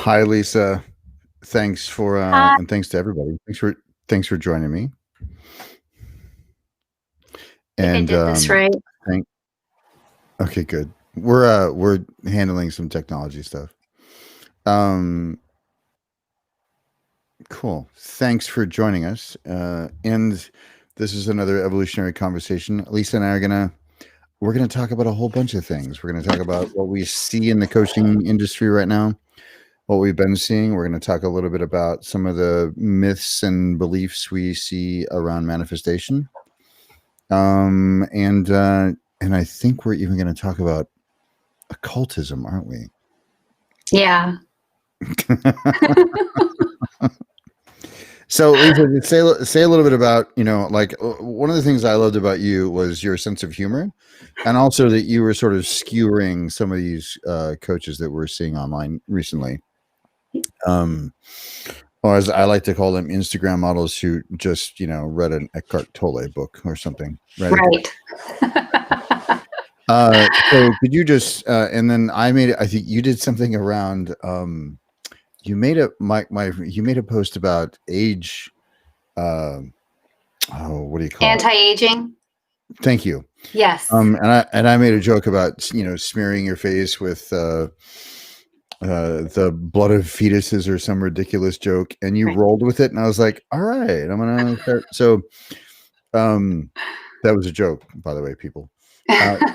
Hi, Lisa. Thanks for Uh, and thanks to everybody. Thanks for joining me. I think I And did this right. thank. Okay, good. We're handling some technology stuff. Um, cool. Thanks for joining us. And this is another evolutionary conversation. Lisa and I we're gonna talk about a whole bunch of things. We're gonna talk about what we see in the coaching industry right now, what we've been seeing. We're going to talk a little bit about some of the myths and beliefs we see around manifestation. And I think we're even going to talk about occultism, aren't we? Yeah. So, Lisa, say a little bit about, like one of the things I loved about you was your sense of humor, and also that you were sort of skewering some of these coaches that we're seeing online recently. Um, or as I like to call them, Instagram models who just, read an Eckhart Tolle book or something, right? Right. So could you just, and then I think you did something around, you made you made a post about age, uh, what do you call it? Anti-aging. Thank you. Yes. And I made a joke about, smearing your face with, the blood of fetuses or some ridiculous joke, and you Right. rolled with it, and I was like, all right, I'm gonna start. So, um, that was a joke, by the way, people.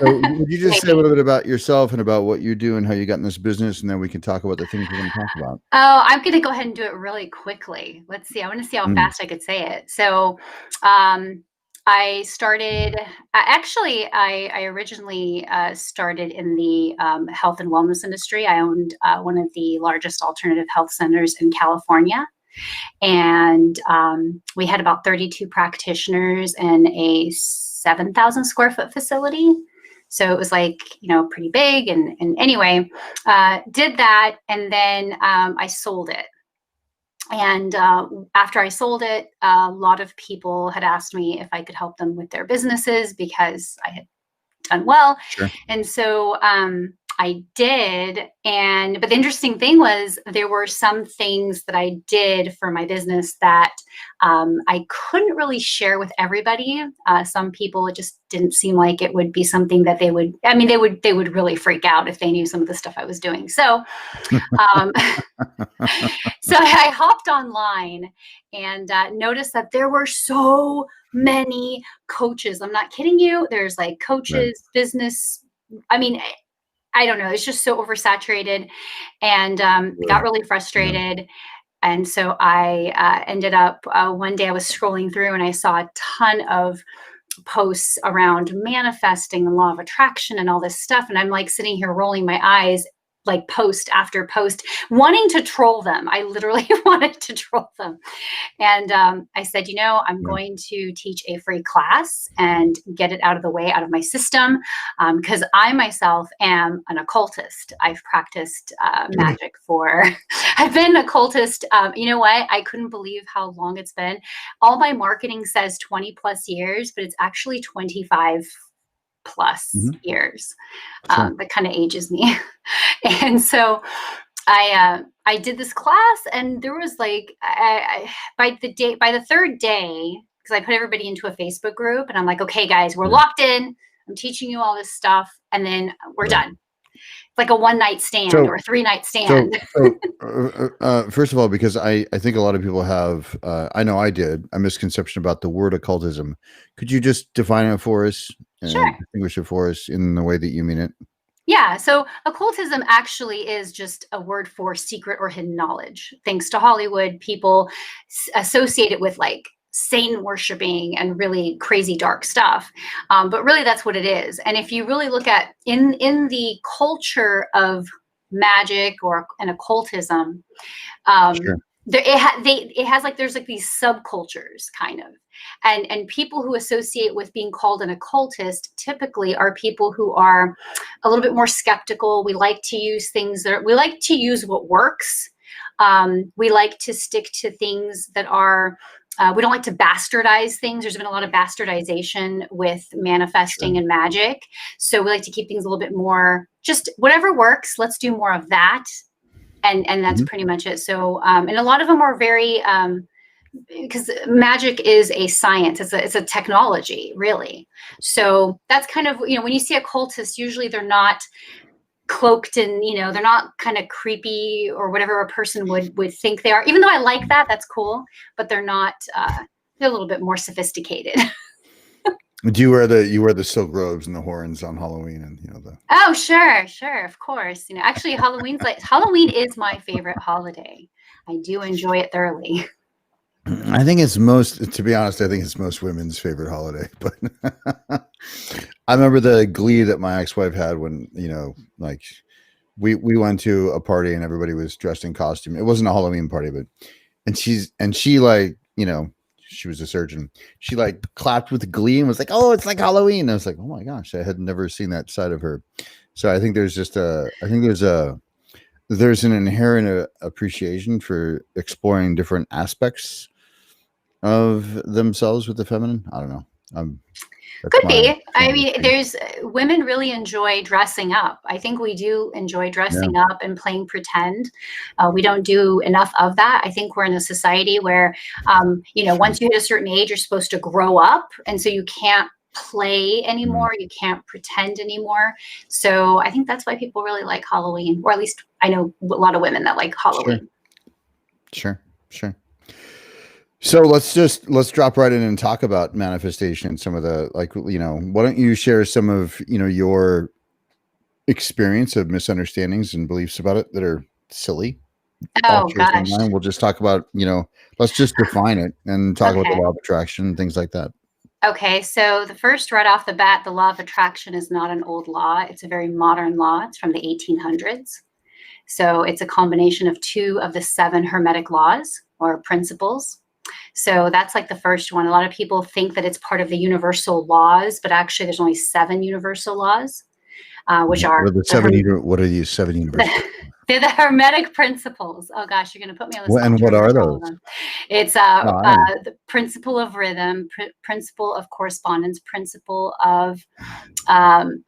So would you just say a Maybe. little bit about yourself and about what you do and how you got in this business, and then we can talk about the things we're going to talk about. Oh, I'm going to go ahead and do it really quickly. Let's see. I want to see how Mm, fast I could say it. So, um, I started, I originally started in the health and wellness industry. I owned one of the largest alternative health centers in California. And we had about 32 practitioners in a 7,000 square foot facility. So it was like, pretty big. And anyway, did that. And then I sold it. And after I sold it, a lot of people had asked me if I could help them with their businesses because I had done well. sure. And so I did. But the interesting thing was there were some things that I did for my business that I couldn't really share with everybody. Some people, it just didn't seem like it would be something that they would really freak out if they knew some of the stuff I was doing. So, um, so I hopped online and noticed that there were so many coaches. I'm not kidding you. There's like Right. coaches, business. I mean, I don't know. It's just so oversaturated, and got Sure. really Yeah. frustrated. And so I ended up one day I was scrolling through and I saw a ton of posts around manifesting and law of attraction and all this stuff. And I'm like sitting here rolling my eyes, like post after post, wanting to troll them. I literally wanted to troll them. And I said, I'm Yeah. going to teach a free class and get it out of the way, out of my system, because I myself am an occultist. I've practiced magic for, I've been an occultist. You know what? I couldn't believe how long it's been. All my marketing says 20 plus years, but it's actually 25 plus Hmm. years. Sure. That kind of ages me. And so I did this class, and there was like by the third day, because I put everybody into a Facebook group, and I'm like, okay, guys, we're Yeah. locked in. I'm teaching you all this stuff, and then we're Right. done. It's like a one night stand So, or a 3 night so, stand. so, first of all, because I think a lot of people have, I know I did, a misconception about the word occultism. Could you just define it for us and Sure. distinguish it for us in the way that you mean it? Yeah, so occultism actually is just a word for secret or hidden knowledge. Thanks to Hollywood, people associate it with like Satan worshiping and really crazy dark stuff. But really, that's what it is. And if you really look at in the culture of magic or an occultism, Sure. it has like there's like these subcultures kind of, and people who associate with being called an occultist typically are people who are a little bit more skeptical. We like to use we like to use what works. We like to stick to things that are we don't like to bastardize things. There's been a lot of bastardization with Sure. manifesting and magic. So we like to keep things a little bit more just whatever works. Let's do more of that and that's pretty much it. So and a lot of them are very because magic is a science, it's a technology, really. So that's kind of, when you see a cultist, usually they're not cloaked and, they're not kind of creepy or whatever a person would think they are, even though I like that, that's cool, but they're not they're a little bit more sophisticated. Do you wear the silk robes and the horns on Halloween, and Oh, sure, of course. Actually, Halloween is my favorite holiday. I do enjoy it thoroughly. I think to be honest, I think it's most women's favorite holiday. But I remember the glee that my ex-wife had when, like we went to a party and everybody was dressed in costume. It wasn't a Halloween party, but she like, she was a surgeon. She like clapped with glee and was like, "Oh, it's like Halloween." And I was like, "Oh my gosh, I had never seen that side of her." So I think there's an inherent appreciation for exploring different aspects of themselves with the feminine. I don't know. Could be. I mean, there's women really enjoy dressing up. I think we do enjoy dressing up and playing pretend. We don't do enough of that. I think we're in a society where, once you hit a certain age, you're supposed to grow up, and so you can't play anymore. You can't pretend anymore. So I think that's why people really like Halloween, or at least I know a lot of women that like Halloween. Sure. So let's drop right in and talk about manifestation. Some of the, why don't you share some of, your experience of misunderstandings and beliefs about it that are silly? Oh gosh. We'll just talk about, let's just define it and talk about the law of attraction and things like that. Okay, so the first, right off the bat, the law of attraction is not an old law. It's a very modern law. It's from the 1800s. So it's a combination of 2 of the 7 Hermetic laws or principles. So that's like the first one. A lot of people think that it's part of the universal laws, but actually there's only 7 universal laws, which are what are these 7 universal? They're the Hermetic principles. Oh gosh, you're going to put me on the spot. And what are those? It's the principle of rhythm, principle of correspondence, principle of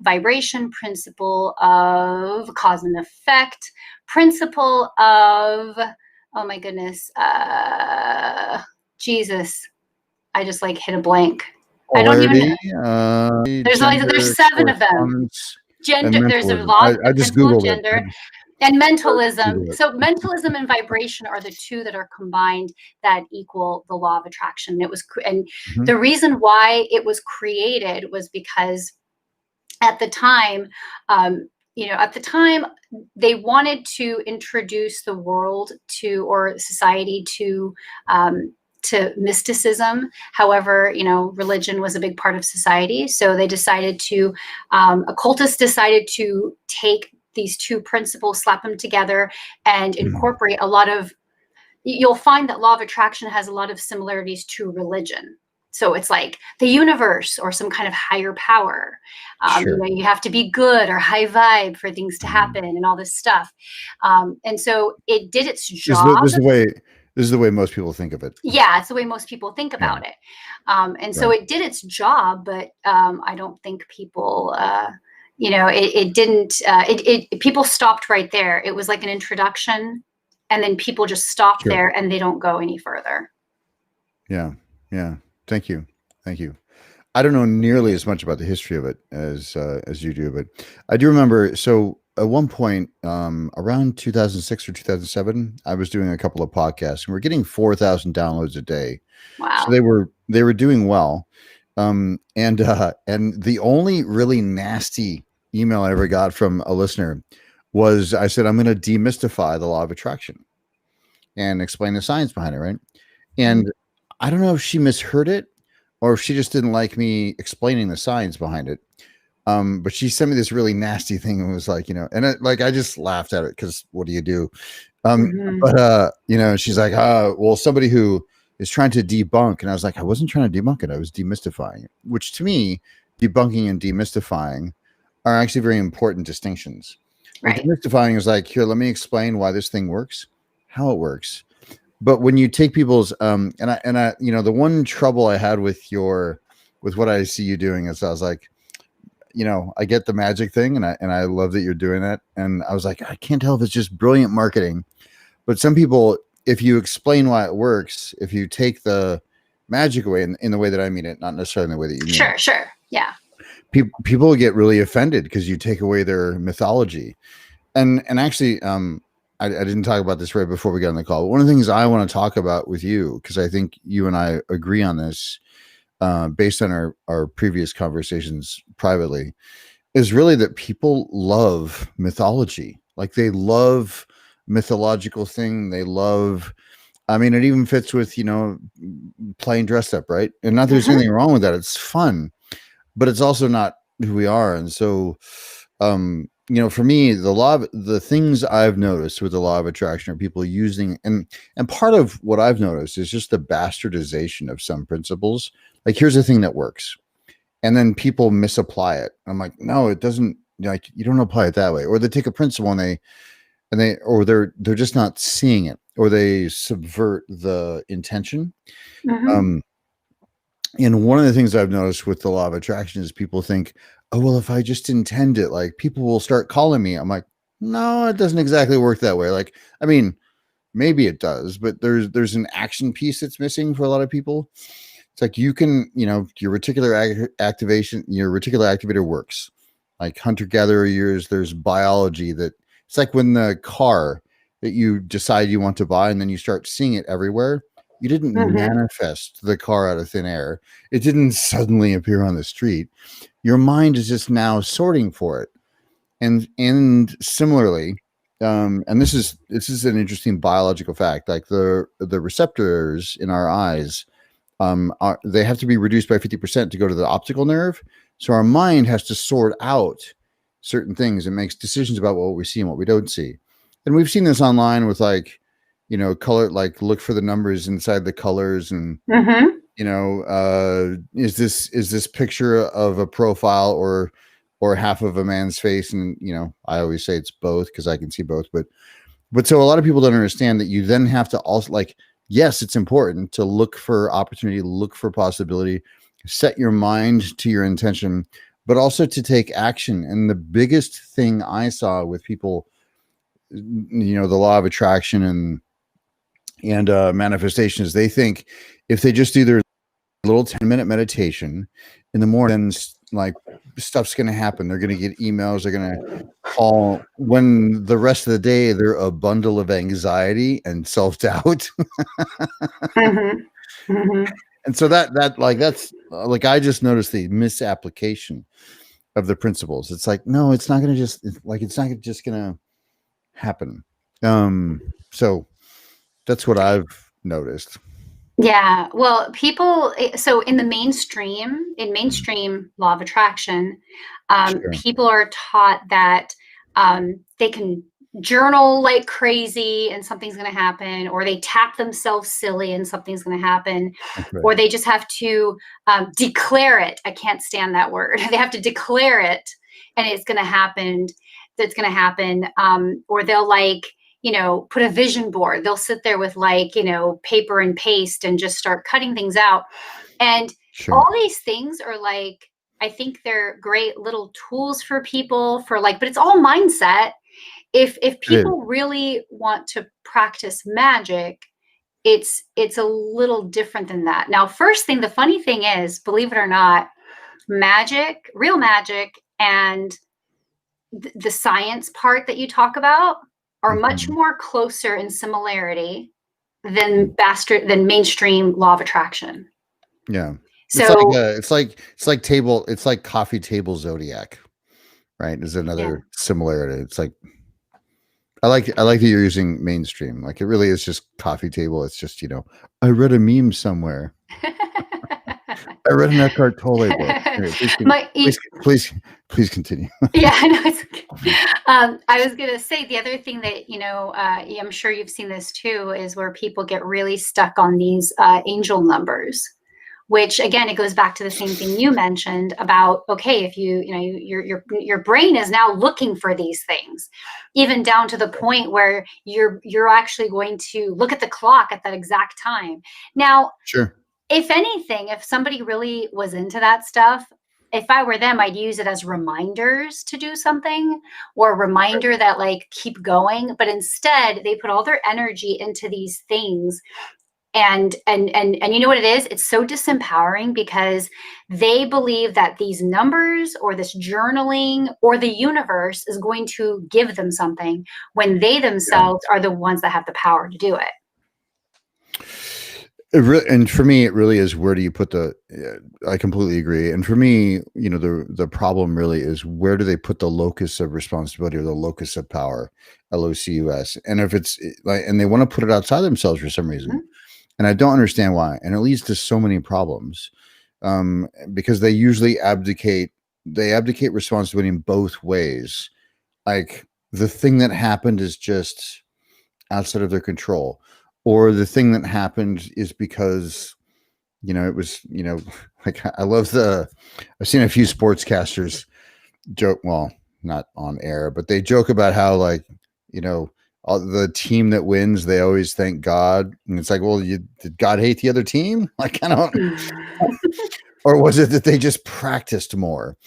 vibration, principle of cause and effect, principle of, oh my goodness, Jesus, I just like hit a blank. I don't even know. There's 7 of them. Gender, there's a law. I just Googled gender. And mentalism. So mentalism and vibration are the 2 that are combined that equal the law of attraction. The reason why it was created was because at the time, they wanted to introduce the world or society to mysticism. However, religion was a big part of society. So they decided occultists decided to take these 2 principles, slap them together, and incorporate a lot of, you'll find that law of attraction has a lot of similarities to religion. So it's like the universe or some kind of higher power. You have to be good or high vibe for things to happen and all this stuff. And so it did its job. This is the way most people think of it. Yeah, it's the way most people think about it. And so it did its job, but I don't think people... it didn't, people stopped right there. It was like an introduction, and then people just stopped there and they don't go any further. Yeah. Thank you. I don't know nearly as much about the history of it as you do, but I do remember. So at one point, around 2006 or 2007, I was doing a couple of podcasts and we're getting 4,000 downloads a day. Wow. So they were doing well. And the only really nasty email I ever got from a listener was, I said, I'm going to demystify the law of attraction and explain the science behind it. Right. And I don't know if she misheard it or if she just didn't like me explaining the science behind it. But she sent me this really nasty thing and was like, I just laughed at it because what do you do? But she's like, well, somebody who is trying to debunk. And I was like, I wasn't trying to debunk it. I was demystifying it, which to me, debunking and demystifying are actually very important distinctions. Right. Like, demystifying is like, here, let me explain why this thing works, how it works. But when you take people's, and I, the one trouble I had with what I see you doing is I was like, I get the magic thing, and I love that you're doing that. And I was like, I can't tell if it's just brilliant marketing, but some people, if you explain why it works, if you take the magic away in the way that I mean it, not necessarily in the way that you mean it, Sure. Yeah. people get really offended because you take away their mythology. And actually, I didn't talk about this right before we got on the call. But one of the things I want to talk about with you, because I think you and I agree on this, based on our previous conversations privately, is really that people love mythology. Like they love mythological thing. They love. I mean, it even fits with playing dressed up, right? And not there's anything wrong with that. It's fun, but it's also not who we are. And so, for me, the things I've noticed with the law of attraction are people using, and part of what I've noticed is just the bastardization of some principles. Like, here's the thing that works, and then people misapply it. I'm like, no, it doesn't. Like, you don't apply it that way. Or they take a principle or they're just not seeing it, or they subvert the intention. And one of the things I've noticed with the law of attraction is people think, oh, well, if I just intend it, like people will start calling me. I'm like, no, it doesn't exactly work that way. Like, I mean, maybe it does, but there's an action piece that's missing for a lot of people. It's like you can, your reticular activation, your reticular activator works. Like hunter-gatherer years, there's biology that it's like when the car that you decide you want to buy and then you start seeing it everywhere. You didn't manifest the car out of thin air. It didn't suddenly appear on the street. Your mind is just now sorting for it. And similarly, and this is an interesting biological fact. Like the receptors in our eyes, they have to be reduced by 50% to go to the optical nerve. So our mind has to sort out certain things and makes decisions about what we see and what we don't see. And we've seen this online with color, like look for the numbers inside the colors, and is this picture of a profile or half of a man's face? And I always say it's both because I can see both, but so a lot of people don't understand that you then have to also, like, yes, it's important to look for opportunity, look for possibility, set your mind to your intention, but also to take action. And the biggest thing I saw with people, the law of attraction and manifestation, is they think if they just do their little 10-minute meditation in the morning, then like stuff's going to happen. They're going to get emails. They're going to call, when the rest of the day they're a bundle of anxiety and self-doubt. And so that's like, I just noticed the misapplication of the principles. It's like, no, it's not going to just going to happen. So that's what I've noticed. Yeah. Well, so in mainstream law of attraction, people are taught that they can journal like crazy and something's going to happen, or they tap themselves silly and something's going to happen, or they just have to declare it. I can't stand that word. They have to declare it and it's going to happen. That's going to happen. Or they'll put a vision board. They'll sit there with paper and paste and just start cutting things out. And all these things are I think they're great little tools for people but it's all mindset. If people really want to practice magic, it's a little different than that. Now, first thing, the funny thing is, believe it or not, magic, real magic, and the science part that you talk about are much more closer in similarity than mainstream law of attraction. Yeah. So it's like coffee table zodiac, right? Is another similarity. It's like, I like that you're using mainstream. Like, it really is just coffee table. It's just, I read a meme somewhere. I read an Eckhart Tolle book. Anyway, please continue. Yeah, I know. I was going to say the other thing that, I'm sure you've seen this too, is where people get really stuck on these angel numbers, which again, it goes back to the same thing you mentioned about, okay, if your brain is now looking for these things, even down to the point where you're actually going to look at the clock at that exact time. Now, sure. If anything, if somebody really was into that stuff, if I were them, I'd use it as reminders to do something, or a reminder that like keep going. But instead, they put all their energy into these things, and you know what it is? It's so disempowering because they believe that these numbers or this journaling or the universe is going to give them something when they themselves are the ones that have the power to do it. And for me, it really is, where do you put the, I completely agree. And for me, the problem really is, where do they put the locus of responsibility, or the locus of power, LOCUS? And if it's like, and they want to put it outside themselves for some reason. And I don't understand why. And it leads to so many problems, because they usually abdicate responsibility in both ways. Like, the thing that happened is just outside of their control, or the thing that happened is because, it was, like, I've seen a few sportscasters joke, well, not on air, but they joke about how, like, the team that wins, they always thank God. And it's like, well, did God hate the other team? Like, I don't, or was it that they just practiced more?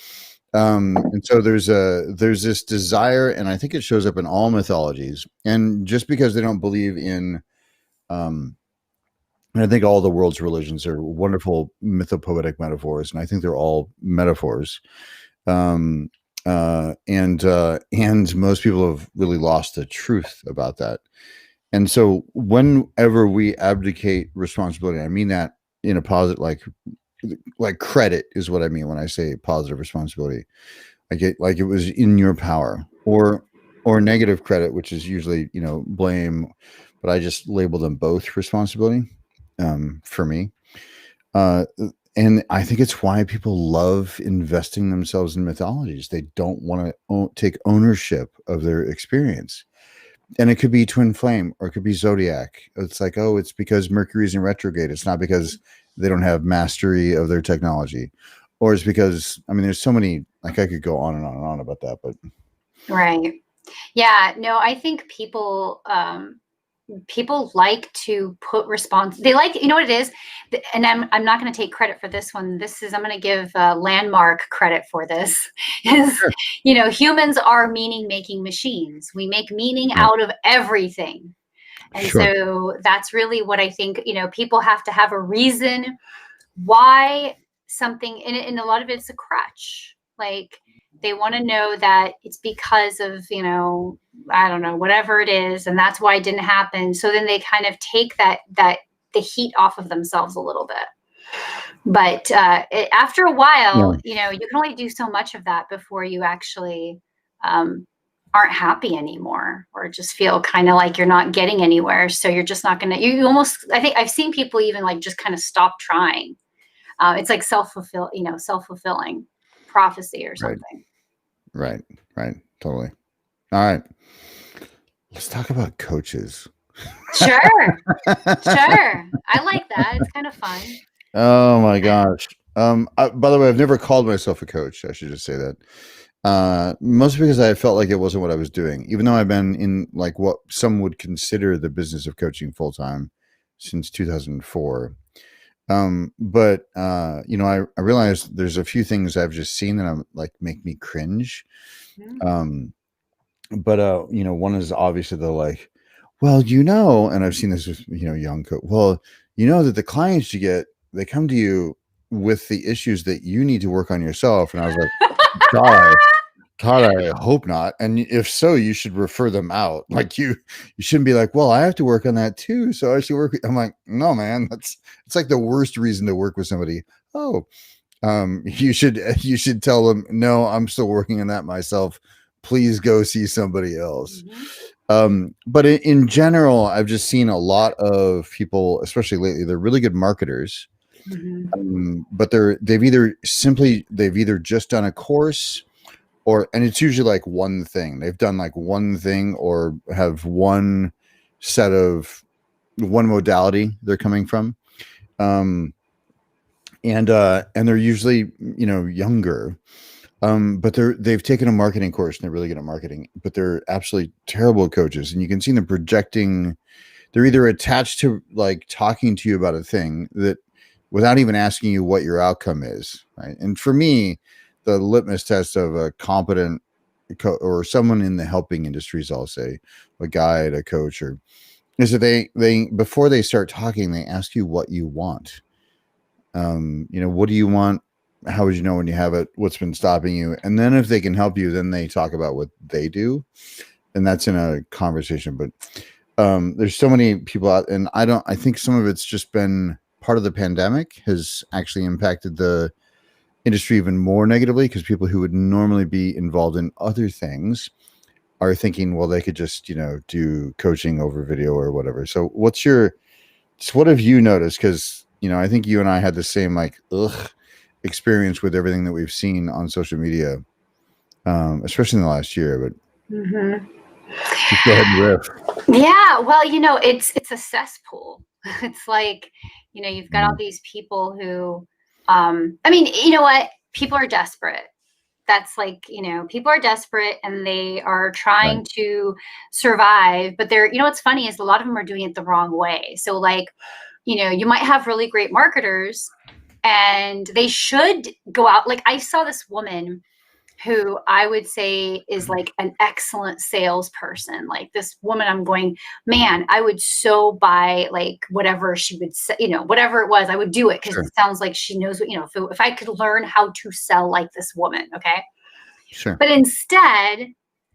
And so there's this desire, and I think it shows up in all mythologies. And just because they don't believe in, and I think all the world's religions are wonderful mythopoetic metaphors, and I think they're all metaphors. And most people have really lost the truth about that. And so whenever we abdicate responsibility, I mean that in a positive, like credit is what I mean when I say positive responsibility. Like it was in your power, or negative credit, which is usually, blame, but I just label them both responsibility, for me. And I think it's why people love investing themselves in mythologies. They don't want to take ownership of their experience. And it could be twin flame, or it could be zodiac. It's like, oh, it's because Mercury's in retrograde. It's not because they don't have mastery of their technology. Or it's because, I mean, there's so many, like, I could go on and on and on about that, but. Right. Yeah, no, I think people like to put they like, you know what it is, and I'm not going to take credit for this one. I'm going to give Landmark credit for this. Is, humans are meaning making machines. We make meaning out of everything. And so that's really what I think, people have to have a reason why something, and a lot of it's a crutch. Like, they want to know that it's because of, I don't know, whatever it is, and that's why it didn't happen. So then they kind of take that the heat off of themselves a little bit. But after a while, you can only do so much of that before you actually aren't happy anymore, or just feel kind of like you're not getting anywhere. So you're just not going to, you almost, I think I've seen people even like just kind of stop trying. It's like self-fulfilling prophecy or something. Right. Totally. All right. Let's talk about coaches. Sure. I like that. It's kind of fun. Oh my gosh. By the way, I've never called myself a coach. I should just say that. Mostly because I felt like it wasn't what I was doing, even though I've been in, like, what some would consider the business of coaching full time since 2004. But I realized there's a few things I've just seen that I'm like, make me cringe. But one is obviously the, like, well, and I've seen this with, young coach. Well, that the clients you get, they come to you with the issues that you need to work on yourself. And I was like, Todd, I hope not. And if so, you should refer them out. Like, you shouldn't be like, well, I have to work on that too, so I should work. I'm like, no, man, it's like the worst reason to work with somebody. Oh, you should tell them, no, I'm still working on that myself. Please go see somebody else. But in general, I've just seen a lot of people, especially lately, they're really good marketers. But they've either just done a course, and it's usually like one thing. They've done like one thing, or have one modality they're coming from. And they're usually, younger. But they've taken a marketing course and they're really good at marketing, but they're absolutely terrible coaches. And you can see them projecting. They're either attached to, like, talking to you about a thing that without even asking you what your outcome is, right? And for me, the litmus test of a competent or someone in the helping industries, I'll say, a guide, a coach, or is that they before they start talking, they ask you what you want. What do you want? How would you know when you have it? What's been stopping you? And then if they can help you, then they talk about what they do, and that's in a conversation. But there's so many people out, and I think some of it's just been part of the pandemic has actually impacted the industry even more negatively, because people who would normally be involved in other things are thinking, well, they could just, do coaching over video or whatever. So what have you noticed? Because, I think you and I had the same experience with everything that we've seen on social media, especially in the last year, but just go ahead and riff. Yeah, well, it's a cesspool. It's like, you've got all these people who, you know what? People are desperate. That's like, people are desperate and they are trying to survive, but what's funny is a lot of them are doing it the wrong way. So like, you might have really great marketers and they should go out. Like I saw this woman who I would say is like an excellent salesperson. Like this woman, I'm going, man, I would so buy like whatever she would say, whatever it was, I would do it because it sounds like she knows what, if I could learn how to sell like this woman. Okay. Sure. But instead,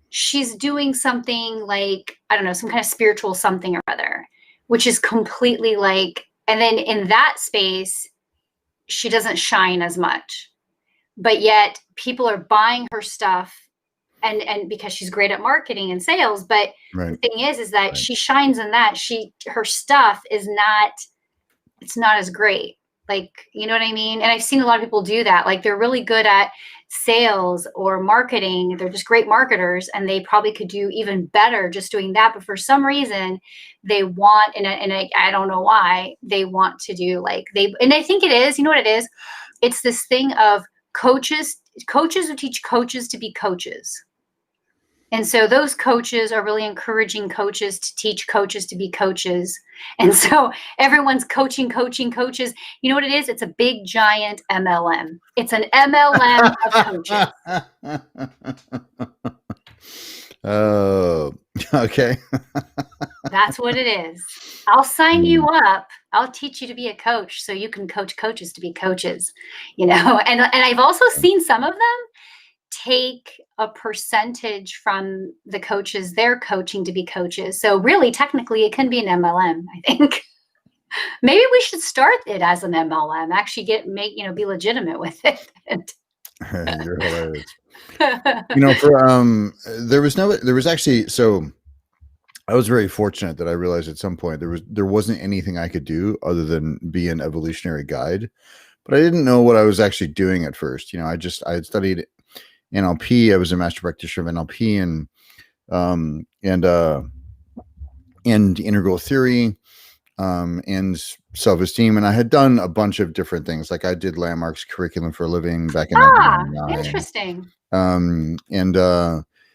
she's doing something like, I don't know, some kind of spiritual something or other, which is completely like, and then in that space, she doesn't shine as much. But yet people are buying her stuff and because she's great at marketing and sales. But the thing is that she shines in that her stuff is it's not as great. Like, you know what I mean? And I've seen a lot of people do that. Like they're really good at sales or marketing. They're just great marketers and they probably could do even better just doing that. But for some reason they want, and I don't know why they want to do and I think it is, you know what it is? It's this thing of coaches who teach coaches to be coaches. And so those coaches are really encouraging coaches to teach coaches to be coaches. And so everyone's coaching coaches. You know what it is? It's a big giant MLM. It's an MLM of coaches. Oh, okay. That's what it is. I'll sign you up. I'll teach you to be a coach so you can coach coaches to be coaches, and I've also seen some of them take a percentage from the coaches they're coaching to be coaches. So really, technically, it can be an MLM, I think. Maybe we should start it as an MLM, actually be legitimate with it. You're hilarious. There was actually, so I was very fortunate that I realized at some point there wasn't anything I could do other than be an evolutionary guide, but I didn't know what I was actually doing at first. I had studied NLP. I was a master practitioner of NLP and integral theory, and self-esteem. And I had done a bunch of different things. Like I did Landmark's curriculum for a living back in 1999. Interesting.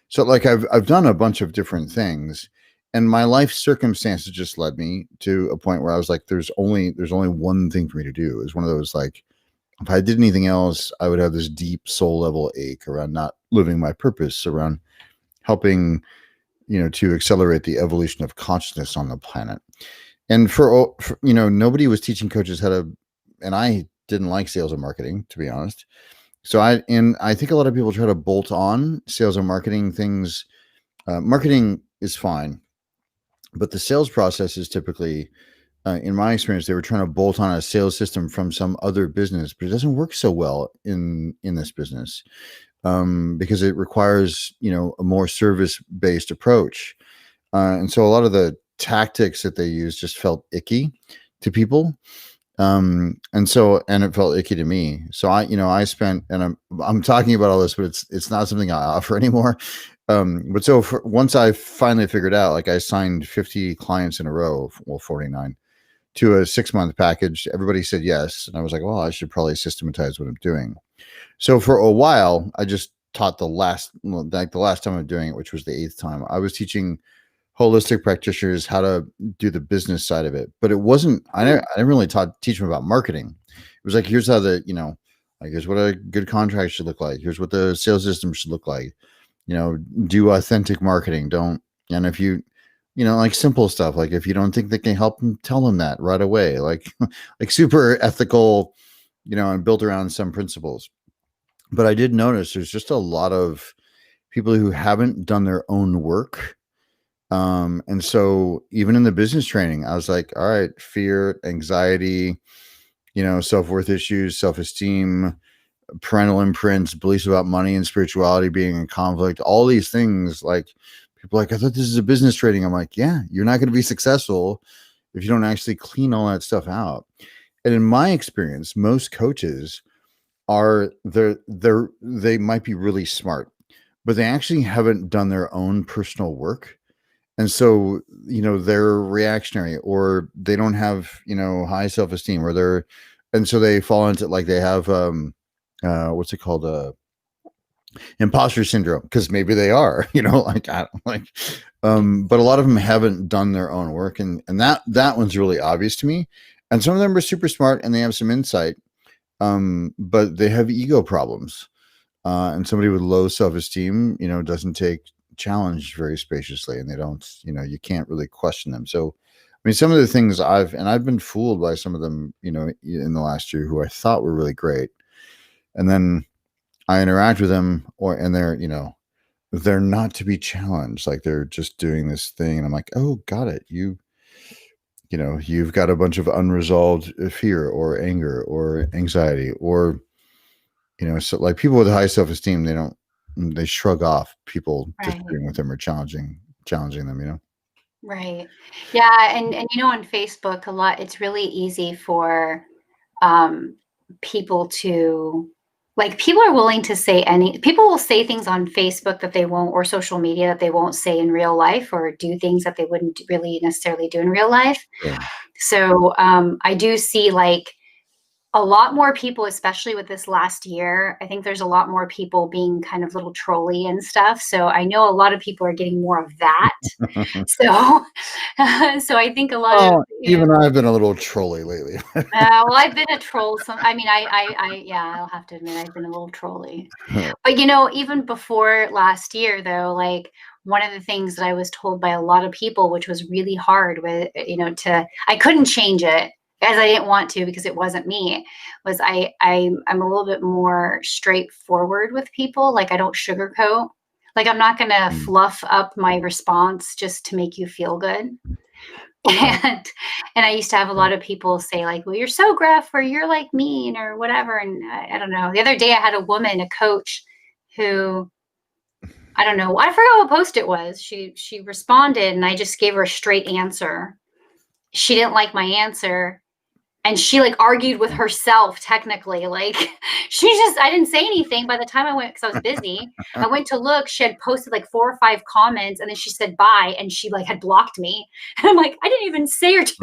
So like I've done a bunch of different things, and my life circumstances just led me to a point where I was like, there's only one thing for me to do. It's one of those, like, if I did anything else, I would have this deep soul level ache around not living my purpose, around helping, to accelerate the evolution of consciousness on the planet. And for nobody was teaching coaches how to, and I didn't like sales and marketing, to be honest. So I think a lot of people try to bolt on sales and marketing things. Marketing is fine, but the sales process is typically, in my experience, they were trying to bolt on a sales system from some other business, but it doesn't work so well in this business, because it requires, a more service-based approach. And so a lot of the tactics that they use just felt icky to people. And it felt icky to me. So I spent, and I'm talking about all this, but it's not something I offer anymore. But so once I finally figured out, like I signed 50 clients in a row, 49, to a 6-month package. Everybody said yes. And I was like, well, I should probably systematize what I'm doing. So for a while, I just taught the last time I'm doing it, which was the 8th time, I was teaching holistic practitioners how to do the business side of it. But it wasn't. I didn't really teach them about marketing. It was like, here's how like, here's what a good contract should look like. Here's what the sales system should look like. Do authentic marketing. Don't. And if like simple stuff, like if you don't think they can help them, tell them that right away. Like like super ethical, and built around some principles. But I did notice there's just a lot of people who haven't done their own work. And so even in the business training, I was like, all right, fear, anxiety, self-worth issues, self-esteem, parental imprints, beliefs about money and spirituality being in conflict, all these things. Like, people are like, I thought this is a business training. I'm like, yeah, you're not going to be successful if you don't actually clean all that stuff out. And in my experience, most coaches they might be really smart, but they actually haven't done their own personal work. And so, they're reactionary, or they don't have, high self-esteem, and so they fall into, like, they have, what's it called? Imposter syndrome, because maybe they are, like, I don't like, but a lot of them haven't done their own work. And that one's really obvious to me. And some of them are super smart and they have some insight. But they have ego problems. And somebody with low self-esteem, doesn't take challenge very spaciously, and they don't, you can't really question them. So, I mean, some of the things I've been fooled by some of them, in the last year, who I thought were really great. And then I interact with them, and they're not to be challenged. Like, they're just doing this thing. And I'm like, oh, got it. You've got a bunch of unresolved fear or anger or anxiety, or, so, like, people with high self-esteem, they shrug off people Right. disagreeing with them or challenging them. Right. Yeah. And on Facebook, it's really easy for people to, like, people are willing to say people will say things on Facebook that they won't, or social media, that they won't say in real life, or do things that they wouldn't really necessarily do in real life. Yeah. So I do see, like, a lot more people, especially with this last year. I think there's a lot more people being kind of little trolly and stuff. So I know a lot of people are getting more of that. So, so I think a lot of, even I've been a little trolly lately. well, I've been a troll. Yeah, I'll have to admit, I've been a little trolly. But even before last year, though, like, one of the things that I was told by a lot of people, which was really hard with, I couldn't change it, as I didn't want to, because it wasn't me, was I'm a little bit more straightforward with people. Like, I don't sugarcoat. Like, I'm not going to fluff up my response just to make you feel good. And I used to have a lot of people say, like, well, you're so gruff, or you're, like, mean, or whatever. And I don't know. The other day I had a coach, who, I don't know, I forgot what post it was. She responded, and I just gave her a straight answer. She didn't like my answer. And she, like, argued with herself, technically. Like, I didn't say anything by the time I went, because I was busy. I went to look, she had posted like 4 or 5 comments, and then she said bye, and she, like, had blocked me. And I'm like, I didn't even say or do,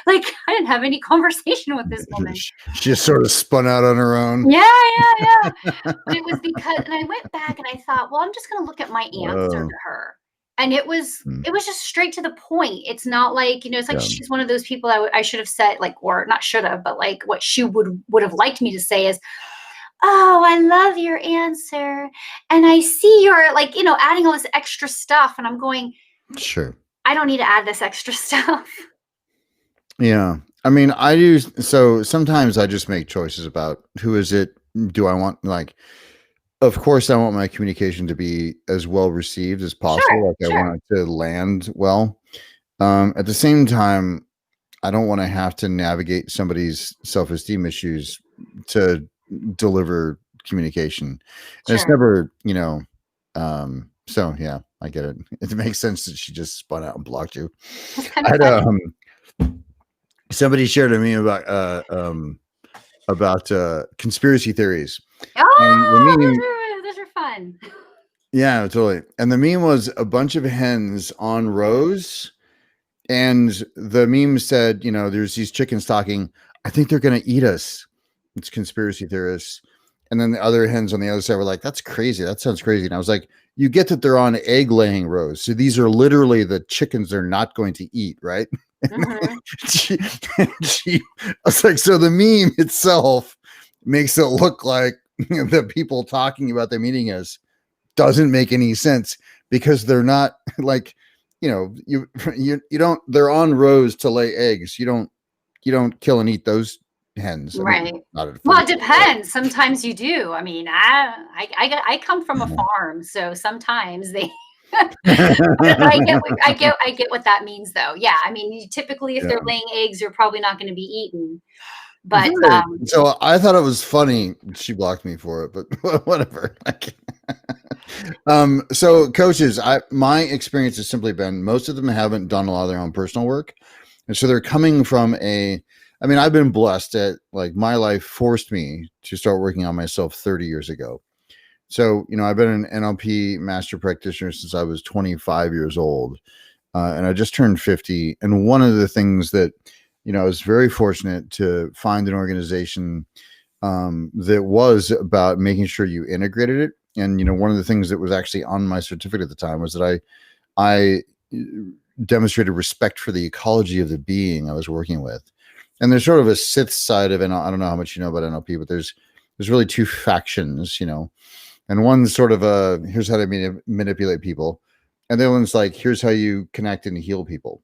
like, I didn't have any conversation with this woman. She just sort of spun out on her own. Yeah. But it was because, and I went back and I thought, well, I'm just going to look at my answer to her. And it was just straight to the point. It's not like, it's like, she's one of those people I should have said, like, or not should have, but, like, what she would have liked me to say is, oh, I love your answer. And I see you're, like, adding all this extra stuff. And I'm going, sure, I don't need to add this extra stuff. Yeah. I mean, I do. So sometimes I just make choices about who is it. Do I want, like, of course, I want my communication to be as well received as possible. I want it to land well. At the same time, I don't want to have to navigate somebody's self-esteem issues to deliver communication. And it's never, so yeah, I get it. It makes sense that she just spun out and blocked you. Somebody shared a meme about conspiracy theories. Oh, those are fun. Yeah, totally. And the meme was a bunch of hens on rows, and the meme said, there's these chickens talking, I think they're going to eat us. It's conspiracy theorists. And then the other hens on the other side were like, that's crazy. That sounds crazy. And I was like, you get that they're on egg laying rows. So these are literally the chickens they're not going to eat, right? Mm-hmm. I was like, so the meme itself makes it look like the people talking about them eating us doesn't make any sense because they're not like, you don't, they're on rows to lay eggs. You don't kill and eat those hens. I mean, Right. not at Well, first. it depends. Sometimes you do. I mean, I come from a farm, so sometimes they. But I get what that means, though. Yeah, I mean, typically, if Yeah. they're laying eggs, you're probably not going to be eaten. But Right. So I thought it was funny. She blocked me for it, but whatever. So coaches, my experience has simply been most of them haven't done a lot of their own personal work. And so they're coming from I've been blessed that like my life forced me to start working on myself 30 years ago. So, I've been an NLP master practitioner since I was 25 years old. And I just turned 50. And one of the things that, I was very fortunate to find an organization that was about making sure you integrated it. And, one of the things that was actually on my certificate at the time was that I demonstrated respect for the ecology of the being I was working with. And there's sort of a sixth side of it. I don't know how much you know about NLP, but there's really two factions, and one's sort of here's how to manipulate people. And the other one's like, here's how you connect and heal people.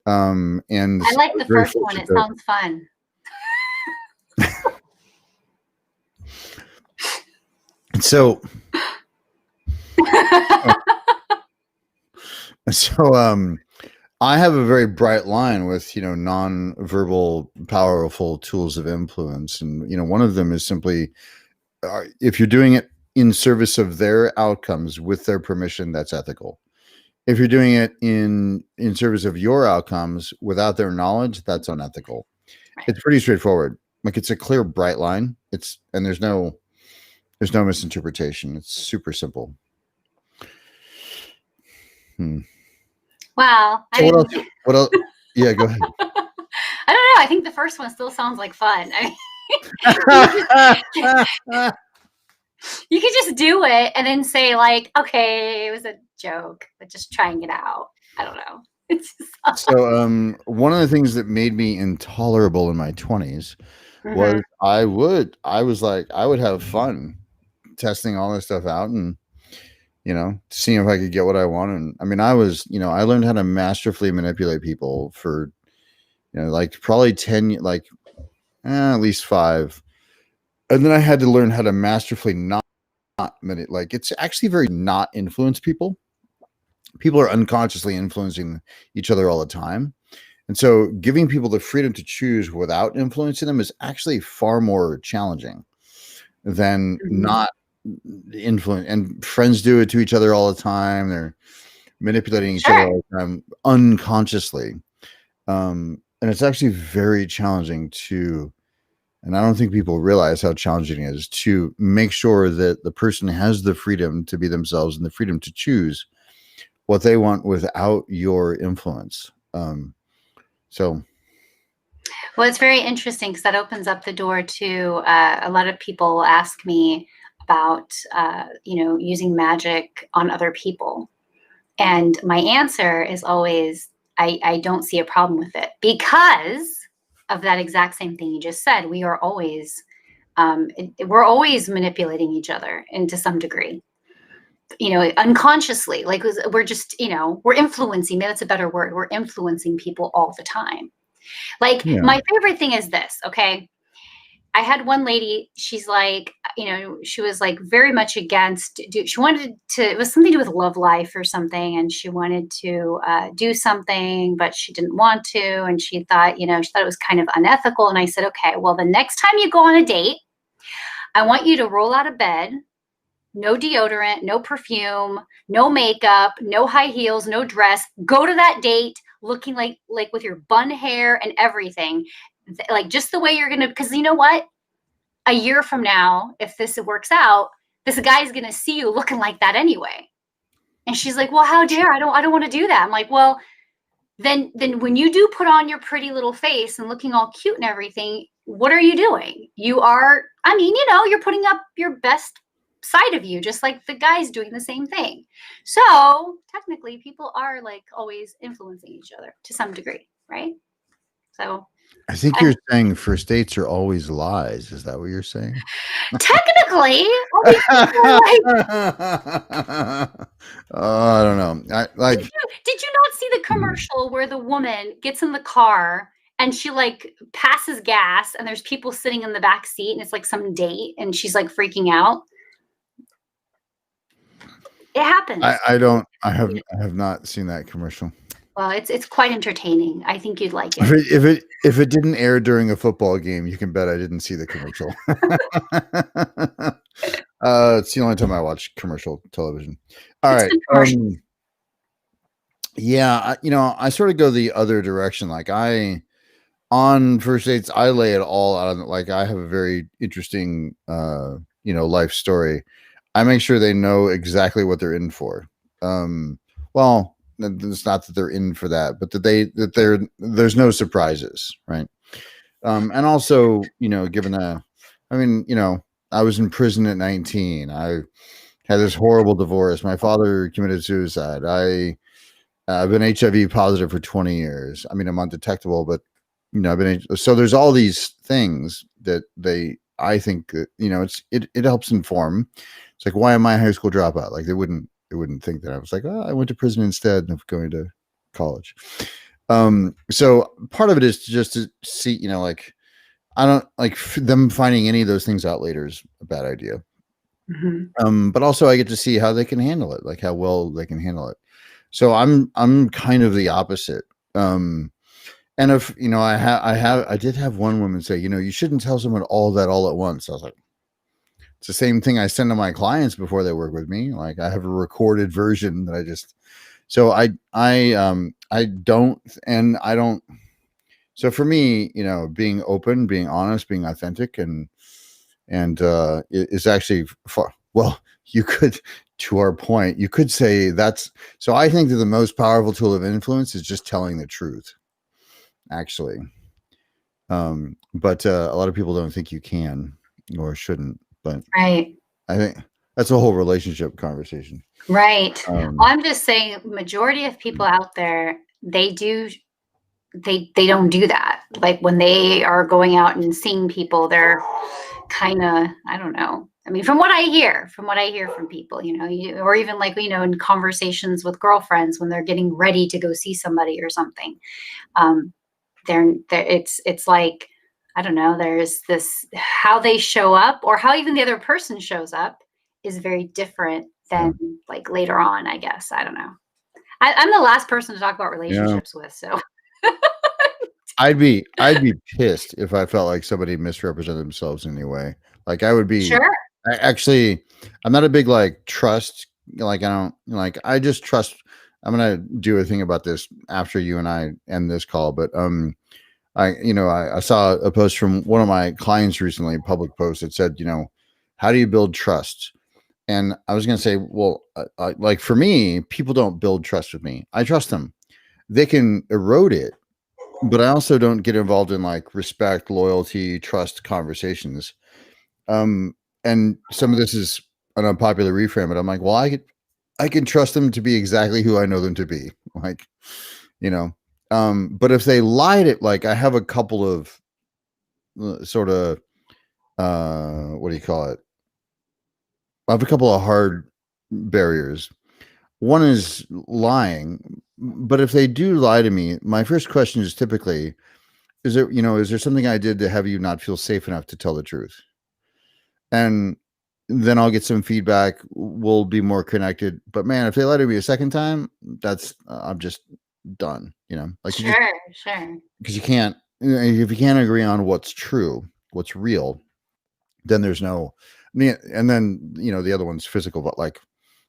And I I like was the very first one. fortunate It sounds fun. so I have a very bright line with, non-verbal powerful tools of influence. And, one of them is simply, if you're doing it in service of their outcomes with their permission, that's ethical. If you're doing it in service of your outcomes without their knowledge, that's unethical. Right. It's pretty straightforward. Like it's a clear, bright line. And there's no misinterpretation. It's super simple. Wow. So what else? Yeah, go ahead. I don't know. I think the first one still sounds like fun. You could just do it and then say like, okay, it was a joke, but just trying it out. I don't know. It's just So one of the things that made me intolerable in my 20s was I would have fun testing all this stuff out and seeing if I could get what I wanted. And I mean, I learned how to masterfully manipulate people for like probably 10, like at least 5. And then I had to learn how to masterfully not manipulate. Like it's actually very not influence people. People are unconsciously influencing each other all the time. And so giving people the freedom to choose without influencing them is actually far more challenging than not influence. And friends do it to each other all the time. They're manipulating each other all the time unconsciously. And it's actually very challenging and I don't think people realize how challenging it is to make sure that the person has the freedom to be themselves and the freedom to choose what they want without your influence. Well, it's very interesting because that opens up the door to a lot of people ask me about, using magic on other people. And my answer is always, I don't see a problem with it because of that exact same thing you just said. We are always, we're always manipulating each other into some degree. Unconsciously, like we're just, we're influencing. Maybe that's a better word. We're influencing people all the time. Like my favorite thing is this. Okay. I had one lady, she's like, she was like very much against, she wanted to, it was something to do with love life or something. And she wanted to do something, but she didn't want to. And she thought, she thought it was kind of unethical. And I said, okay, well, the next time you go on a date, I want you to roll out of bed. No deodorant, no perfume, no makeup, no high heels, no dress. Go to that date looking like with your bun hair and everything, like just the way you're going to, because you know what? A year from now, if this works out, this guy's going to see you looking like that anyway. And she's like, well, how dare, I don't want to do that. I'm like, well, then when you do put on your pretty little face and looking all cute and everything, what are you doing? You are, I mean, you're putting up your best side of you, just like the guy's doing the same thing. So technically, people are like always influencing each other to some degree, right? So I think I, you're saying first dates are always lies. Is that what you're saying? technically, all these people are like, I don't know. I like. did you not see the commercial where the woman gets in the car and she like passes gas and there's people sitting in the back seat and it's like some date and she's like freaking out? It happens. I don't. I have not seen that commercial. Well, it's quite entertaining. I think you'd like If it. it didn't air during a football game, you can bet I didn't see the commercial. It's the only time I watch commercial television. All It's right. good commercials. Yeah, I sort of go the other direction. Like on first dates, I lay it all out on, like, I have a very interesting life story. I make sure they know exactly what they're in for. Well, it's not that they're in for that, but there's no surprises, right? And also, given I was in prison at 19. I had this horrible divorce. My father committed suicide. I've been HIV positive for 20 years. I mean, I'm undetectable, but I've been, so there's all these things that I think that, it helps inform. It's like, why am I a high school dropout? Like they wouldn't think that I was like, oh, I went to prison instead of going to college. So part of it is just to see, like, I don't like them finding any of those things out later is a bad idea. But also I get to see how they can handle it, like how well they can handle it. So I'm kind of the opposite. And if I did have one woman say, you shouldn't tell someone all that all at once. I was like, it's the same thing I send to my clients before they work with me. Like I have a recorded version that I just, so I don't, and I don't. So for me, being open, being honest, being authentic, and is actually far. Well, you could, to our point, you could say that's. So I think that the most powerful tool of influence is just telling the truth. Actually, but a lot of people don't think you can or shouldn't. But Right. I think that's a whole relationship conversation. Right. Well, I'm just saying, majority of people out there, they don't do that. Like when they are going out and seeing people, they're kind of, I don't know. I mean, from what I hear from people, or even like, in conversations with girlfriends when they're getting ready to go see somebody or something, it's like, I don't know, there's this, how they show up or how even the other person shows up is very different than like later on, I guess. I don't know. I'm the last person to talk about relationships with, so. I'd be pissed if I felt like somebody misrepresented themselves in any way. Like I would be. Sure. I'm not a big like trust. Like I don't like. I just trust. I'm gonna do a thing about this after you and I end this call. But I saw a post from one of my clients recently, a public post that said, how do you build trust? And I was gonna say, well, like for me, people don't build trust with me. I trust them. They can erode it, but I also don't get involved in like respect, loyalty, trust conversations. And some of this is an unpopular reframe, but I'm like, well, I can trust them to be exactly who I know them to be. Like, but if they lied it, like I have a couple of sort of, what do you call it? I have a couple of hard barriers. One is lying, but if they do lie to me, my first question is typically, is there something I did to have you not feel safe enough to tell the truth? And then I'll get some feedback. We'll be more connected. But man, if they lie to me a second time, that's I'm just done. Like Sure. because you can't, if you can't agree on what's true, what's real, then there's no. And then the other one's physical, but like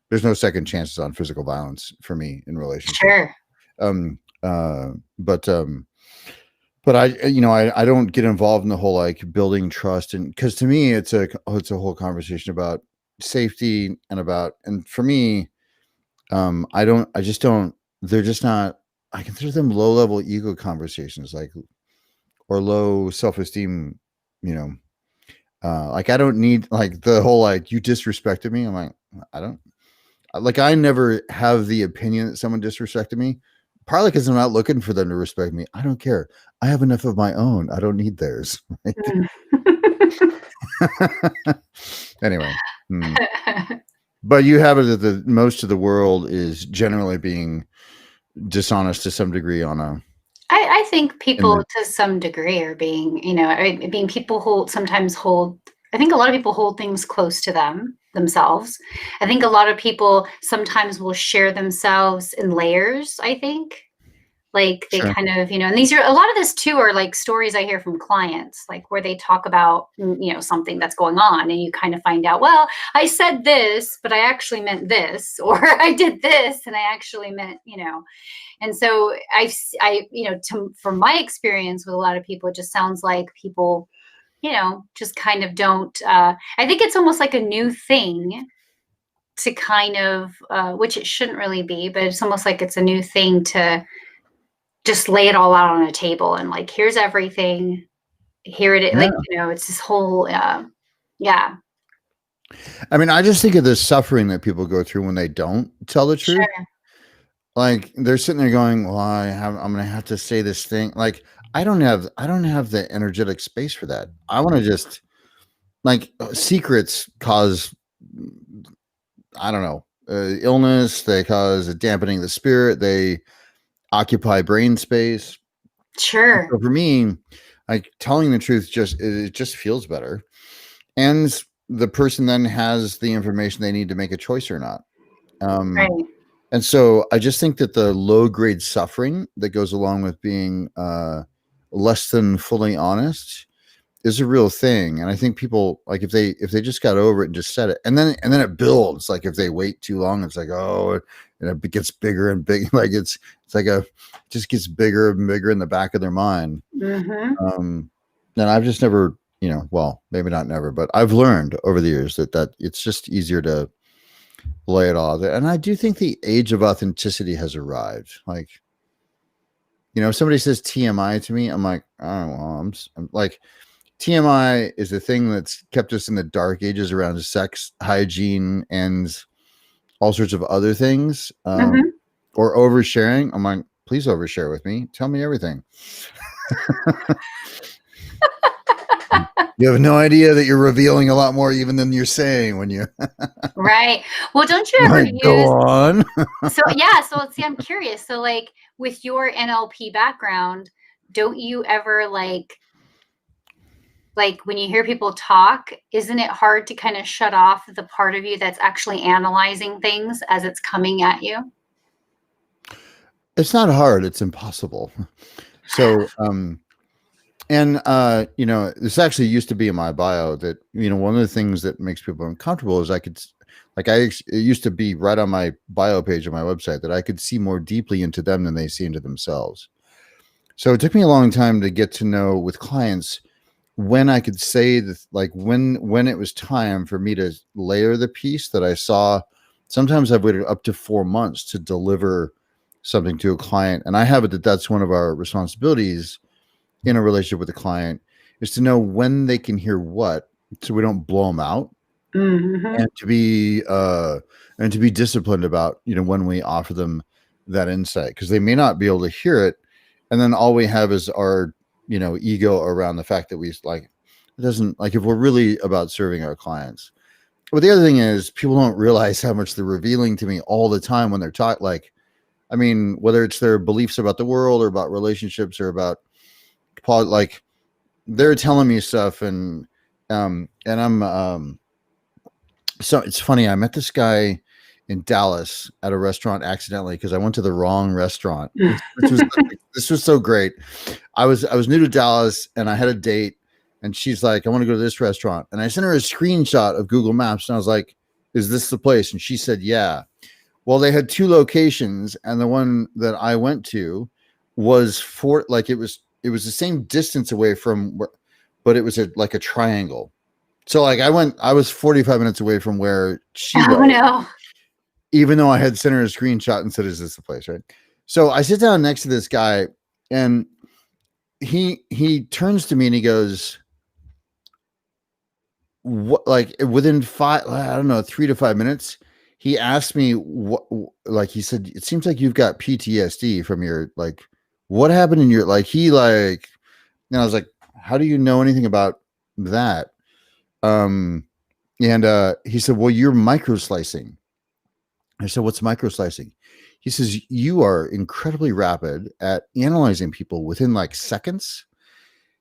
there's no second chances on physical violence for me in relationships. Sure. But I don't get involved in the whole like building trust, and because to me it's a whole conversation about safety and for me, I just don't. They're just not. I consider them low level ego conversations, like or low self esteem you know, like I don't need like the whole like you disrespected me. I'm like, I don't like I never have the opinion that someone disrespected me. Partly because I'm not looking for them to respect me. I don't care. I have enough of my own. I don't need theirs. Right? Mm. Anyway, but you have it that the most of the world is generally being dishonest to some degree on a. I think In people the, to some degree are being, being people sometimes hold, I think a lot of people hold things close to themselves. I think a lot of people sometimes will share themselves in layers, I think. Like they sure. kind of, and these are a lot of this too are like stories I hear from clients, like where they talk about, something that's going on and you kind of find out, well, I said this, but I actually meant this, or I did this and I actually meant, and so from my experience with a lot of people, it just sounds like people, just kind of don't, I think it's almost like a new thing to kind of, which it shouldn't really be, but it's almost like it's a new thing to just lay it all out on a table and like, here's everything, here it is. Yeah. Like, it's this whole, yeah. I mean, I just think of the suffering that people go through when they don't tell the truth. Sure. Like they're sitting there going, "Well, I'm going to have to say this thing." Like I don't have the energetic space for that. I want to just like secrets cause I don't know illness. They cause a dampening of the spirit. They occupy brain space. Sure. So for me, like telling the truth it just feels better, and the person then has the information they need to make a choice or not. Um, Right. and so I just think that the low grade suffering that goes along with being less than fully honest is a real thing. And I think people like if they just got over it and just said it, and then it builds. Like if they wait too long, it's like and it gets bigger and big. Like it's like it just gets bigger and bigger in the back of their mind. Mm-hmm. And I've just never, well, maybe not never, but I've learned over the years that it's just easier to lay it all there. And I do think the age of authenticity has arrived. Like, if somebody says TMI to me, I'm like, oh, well, I'm like, TMI is the thing that's kept us in the dark ages around sex, hygiene, and all sorts of other things, Mm-hmm. or oversharing. I'm like, please overshare with me. Tell me everything. You have no idea that you're revealing a lot more even than you're saying when you Right. Well, don't you ever like go use, on. so yeah, so see, I'm curious. So like with your NLP background, don't you ever like when you hear people talk, isn't it hard to kind of shut off the part of you that's actually analyzing things as it's coming at you? It's not hard, it's impossible. So and this actually used to be in my bio that one of the things that makes people uncomfortable is it used to be right on my bio page on my website that I could see more deeply into them than they see into themselves. So it took me a long time to get to know with clients when I could say that, like when it was time for me to layer the piece that I saw. Sometimes I've waited up to 4 months to deliver something to a client, and I have it that's one of our responsibilities in a relationship with a client is to know when they can hear what, so we don't blow them out, Mm-hmm. and to be disciplined about when we offer them that insight, because they may not be able to hear it, and then all we have is our ego around the fact that we like it doesn't like if we're really about serving our clients. But the other thing is people don't realize how much they're revealing to me all the time when they're talking. Like, I mean, whether it's their beliefs about the world or about relationships or about like they're telling me stuff, and I'm so it's funny. I met this guy in Dallas at a restaurant accidentally because I went to the wrong restaurant. This was so great. I was new to Dallas and I had a date, and she's like, I want to go to this restaurant, and I sent her a screenshot of Google Maps, and I was like, is this the place? And she said, yeah. Well, they had two locations, and the one that I went to was it was the same distance away from where, but it was like a triangle. So like I was 45 minutes away from where she Oh was, no. even though I had sent her a screenshot and said, is this the place? Right. So I sit down next to this guy, and he turns to me and he goes, what, like within five, I don't know, 3 to 5 minutes, he asked me what, like he said, it seems like you've got PTSD from your, like, what happened in your, like, he like, and I was like, how do you know anything about that? Um, and he said, well, you're micro slicing. I said, what's micro slicing? He says, you are incredibly rapid at analyzing people within like seconds.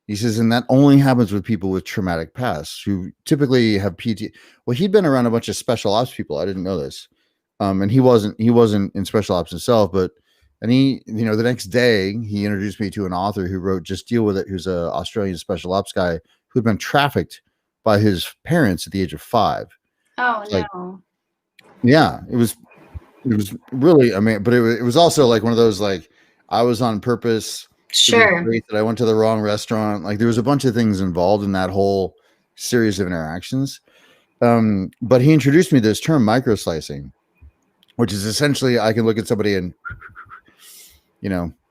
He says, and that only happens with people with traumatic pasts who typically have PT. Well, he'd been around a bunch of special ops people. I didn't know this. And he wasn't in special ops himself, but, and he, the next day he introduced me to an author who wrote Just Deal With It, who's a Australian special ops guy who had been trafficked by his parents at the age of 5. Oh Like, no. yeah, it was really, I mean, but it was also like one of those, like, I was on purpose. It was Sure. great that I went to the wrong restaurant. Like, there was a bunch of things involved in that whole series of interactions. But he introduced me to this term micro slicing, which is essentially I can look at somebody and,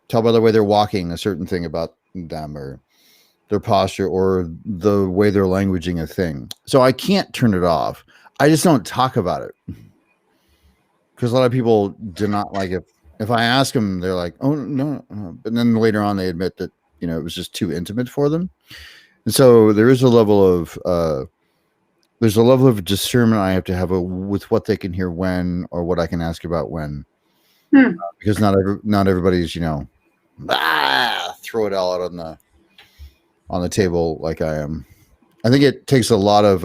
tell by the way they're walking a certain thing about them, or their posture, or the way they're languaging a thing. So I can't turn it off. I just don't talk about it, because a lot of people do not like it. If I ask them, they're like, "Oh no," but then later on they admit that it was just too intimate for them. And so there is a level of discernment I have to have with what they can hear when, or what I can ask about when, because not everybody's throw it all out on the table like I am. I think it takes a lot of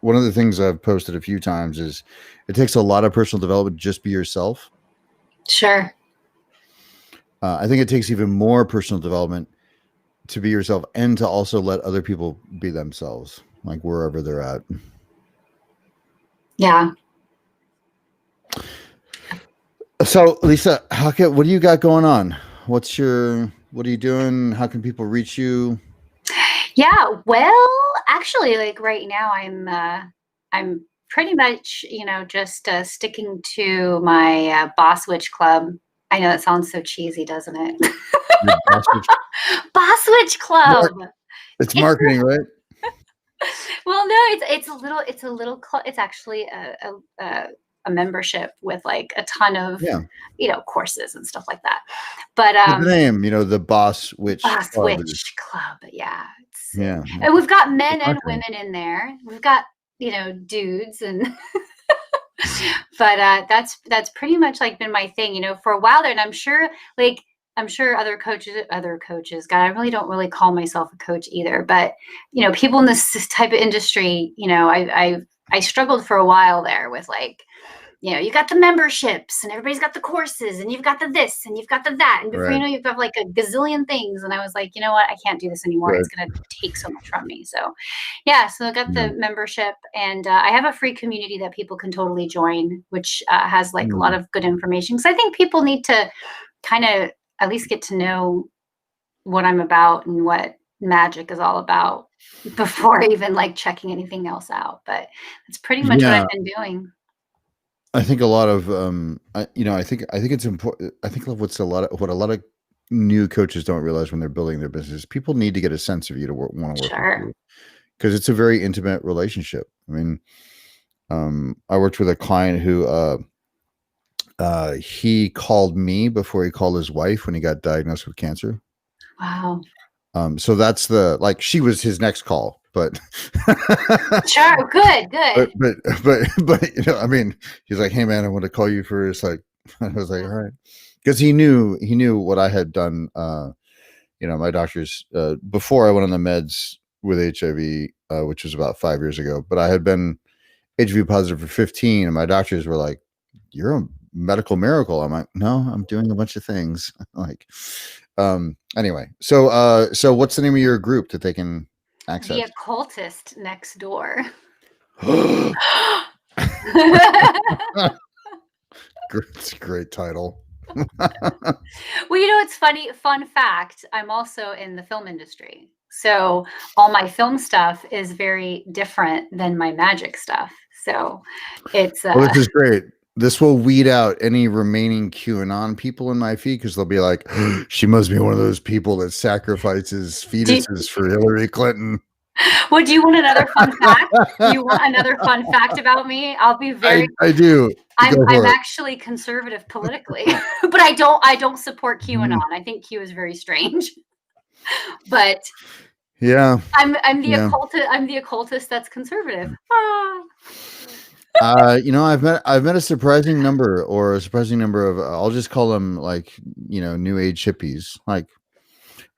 one of the things I've posted a few times is it takes a lot of personal development to just be yourself. Sure. I think it takes even more personal development to be yourself and to also let other people be themselves, like wherever they're at. Yeah. So, Lisa, what do you got going on? What are you doing? How can people reach you? Yeah, well, actually, like right now, I'm pretty much, just sticking to my Boss Witch Club. I know that sounds so cheesy, doesn't it? Your Boss Witch. Boss Witch Club. It's marketing, right? Well, no, it's actually a membership with like a ton of courses and stuff like that. But the name, the Boss Witch Boss Club Witch Club, yeah. Yeah. And we've got men and women in there. We've got, dudes and but that's pretty much like been my thing, for a while there. And I'm sure other coaches, God, I really don't really call myself a coach either, but people in this type of industry, I struggled for a while there with like, you got the memberships and everybody's got the courses and you've got the this and you've got the that. And before you know, you've got like a gazillion things. And I was like, you know what? I can't do this anymore. Right. It's going to take so much from me. So yeah, so I got the membership, and I have a free community that people can totally join, which has like a lot of good information. Because I think people need to kind of at least get to know what I'm about and what magic is all about before even like checking anything else out. But it's pretty much what I've been doing. I think a lot of I think it's important. I think what a lot of new coaches don't realize when they're building their business, people need to get a sense of you to want to work with you, because it's a very intimate relationship. I mean, I worked with a client who he called me before he called his wife when he got diagnosed with cancer. Wow. So that's she was his next call, but sure, good. But I mean, he's like, "Hey man, I want to call you first." Like, I was like, "All right," because he knew what I had done. My doctors before I went on the meds with HIV, which was about 5 years ago. But I had been HIV positive for 15, and my doctors were like, "You're a medical miracle." I'm like, "No, I'm doing a bunch of things." Like, anyway, so what's the name of your group that they can access? The Occultist Next Door. It's a great title. Well, it's funny. Fun fact, I'm also in the film industry. So all my film stuff is very different than my magic stuff. So it's this is great. This will weed out any remaining QAnon people in my feed, because they'll be like, she must be one of those people that sacrifices fetuses for Hillary Clinton. Would you want another fun fact? Do you want another fun fact about me? I'll be very. I do. Go I'm for it. actually conservative politically, but I don't support QAnon. Mhm. I think Q is very strange. But Yeah. I'm the Yeah. occultist that's conservative. I've met a surprising number of I'll just call them like, new age hippies, like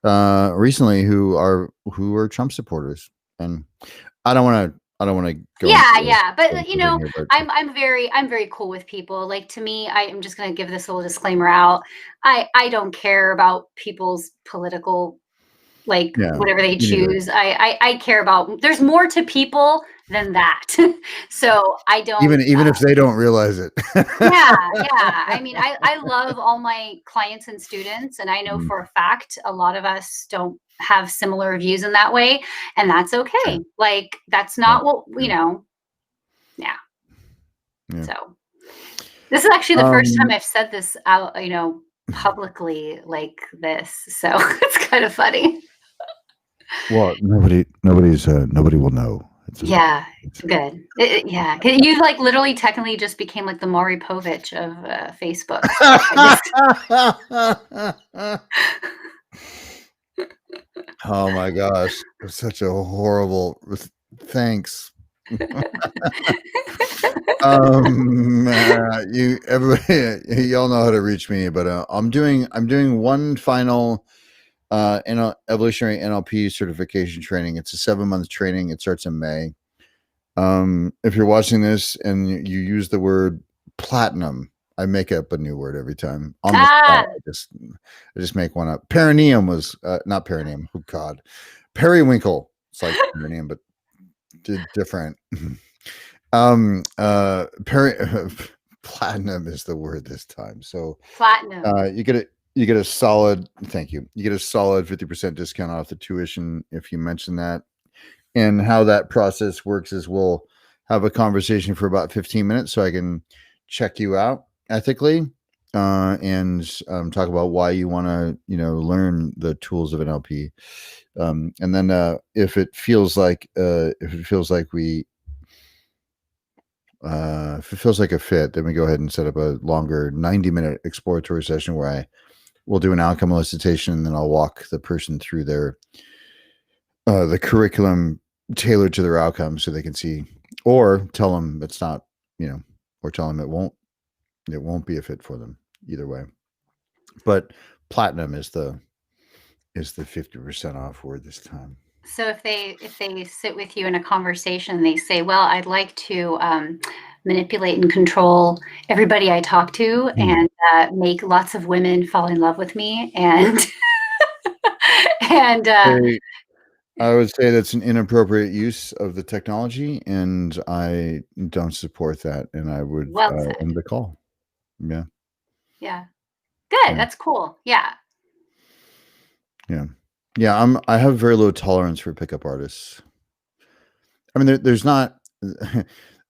recently who are Trump supporters. And I don't want to go into Yeah. But thing here, but I'm very cool with people. Like, to me, I'm just gonna give this little disclaimer out. I don't care about people's political, like, yeah, whatever they me neither. choose. I care about, there's more to people than that. So I don't. Even if they don't realize it. Yeah. I mean, I love all my clients and students, and I know Mm, for a fact a lot of us don't have similar views in that way, and that's sure. okay. Like, that's Yeah. not what, Yeah. yeah. Yeah. So this is actually the first time Um, I've said this out, publicly like this. So it's kind of funny. well, nobody will know. Yeah, It's good. Yeah, 'cause you, like, literally technically just became like the Maury Povich of Facebook. So I just. oh my gosh, it's such a horrible. Thanks. You everybody, y'all know how to reach me, but I'm doing one final evolutionary NLP certification training. It's a 7-month training. It starts in May. If you're watching this and you use the word platinum, I make up a new word every time on the spot. Ah, I just make one up. Perineum was not perineum. Oh God, periwinkle. It's like perineum, but different. Peri platinum is the word this time. So platinum. you get a solid. Thank you. You get a solid 50% discount off the tuition if you mention that. And how that process works is we'll have a conversation for about 15 minutes so I can check you out ethically and talk about why you want to, learn the tools of NLP. And then if it feels like if it feels like a fit, then we go ahead and set up a longer 90-minute exploratory session where we'll do an outcome elicitation, and then I'll walk the person through the curriculum tailored to their outcomes so they can see, or tell them it's not, or tell them it won't be a fit for them either way. But platinum is the 50% off word this time. So if they sit with you in a conversation, they say, "Well, I'd like to manipulate and control everybody I talk to, and make lots of women fall in love with me," and and I would say that's an inappropriate use of the technology, and I don't support that. And I would well said. end the call. Yeah, Yeah, good. yeah, That's cool. Yeah. yeah, yeah. I have very low tolerance for pickup artists. I mean, there's not.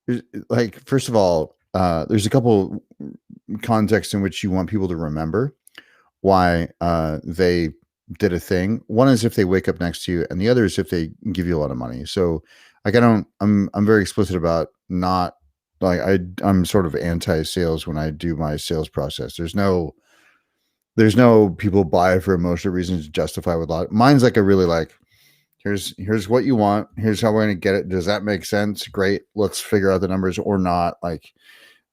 There's, like, first of all, there's a couple contexts in which you want people to remember why they did a thing. One is if they wake up next to you, and the other is if they give you a lot of money. So, like, I'm very explicit about not, like, I'm sort of anti-sales when I do my sales process. There's no people buy for emotional reasons to justify with a lot. Mine's like a really, like, here's what you want. Here's how we're going to get it. Does that make sense? Great. Let's figure out the numbers or not. Like,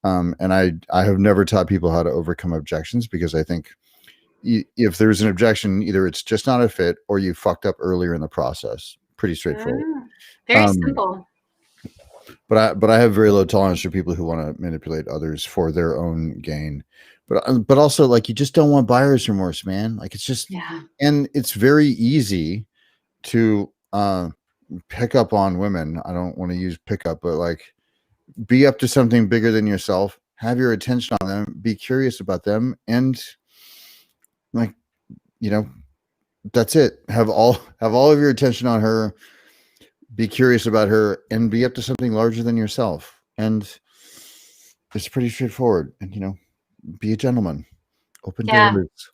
and I have never taught people how to overcome objections, because I think if there's an objection, either it's just not a fit or you fucked up earlier in the process. Pretty straightforward. Very simple. But I have very low tolerance for people who want to manipulate others for their own gain. But also, like, you just don't want buyer's remorse, man. Like, it's just, Yeah. and it's very easy to pick up on women. I don't want to use pickup, but, like, be up to something bigger than yourself. Have your attention on them. Be curious about them, and, like, that's it. Have all of your attention on her. Be curious about her, and be up to something larger than yourself. And it's pretty straightforward. And, be a gentleman. Open Yeah. doors.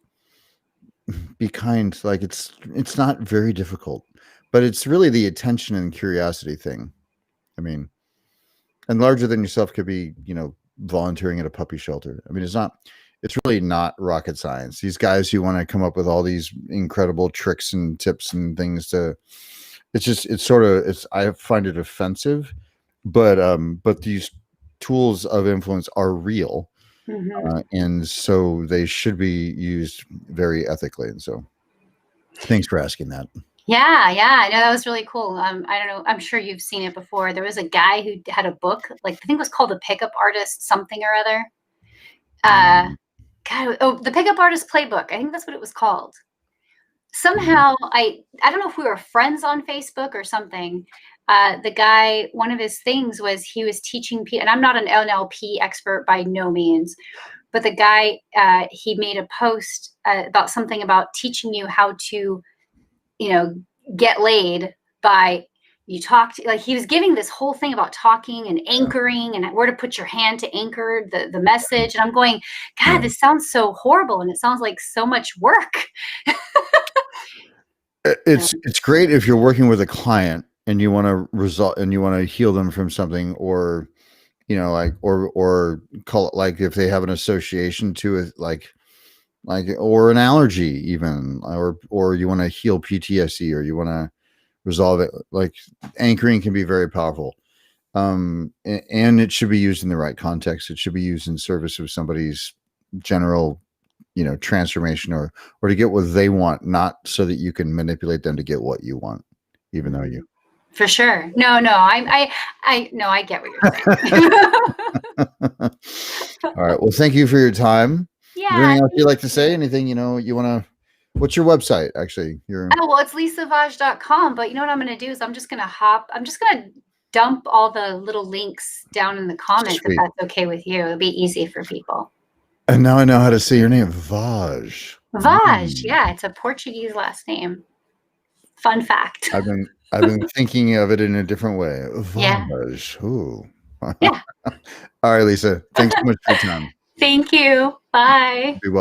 Be kind. Like, it's not very difficult. but it's really the attention and curiosity thing. I mean, and larger than yourself could be, volunteering at a puppy shelter. I mean, it's really not rocket science. These guys who want to come up with all these incredible tricks and tips and things I find it offensive, but these tools of influence are real. And so they should be used very ethically. And so thanks for asking that. Yeah, I know, that was really cool. I don't know, I'm sure you've seen it before. There was a guy who had a book, like I think it was called The Pickup Artist something or other. The Pickup Artist Playbook. I think that's what it was called. Somehow I don't know if we were friends on Facebook or something. The guy, one of his things was he was teaching people, and I'm not an NLP expert by no means, but the guy, he made a post about something about teaching you how to, get laid by you talk to, like he was giving this whole thing about talking and anchoring and where to put your hand to anchor the message. And I'm going, God, this sounds so horrible. And it sounds like so much work. It's great if you're working with a client and you want to heal them from something, or or call it, like if they have an association to it, like or an allergy even, or you want to heal PTSD, or you want to resolve it. Like anchoring can be very powerful, and it should be used in the right context. It should be used in service of somebody's general transformation, or to get what they want, not so that you can manipulate them to get what you want, even though you. For sure. No, I get what you're saying. All right. Well, thank you for your time. Yeah. Anything else you'd like to say? Anything, you want to, what's your website? Actually, it's lisavaj.com, but you know what I'm going to do is I'm just going to dump all the little links down in the comments. Sweet. If that's okay with you. It'll be easy for people. And now I know how to say your name, Vaj. Yeah, it's a Portuguese last name. Fun fact. I've been thinking of it in a different way. Vaj. Yeah. Ooh. Yeah. All right, Lisa. Thanks so much for your time. Thank you. Bye. Be well.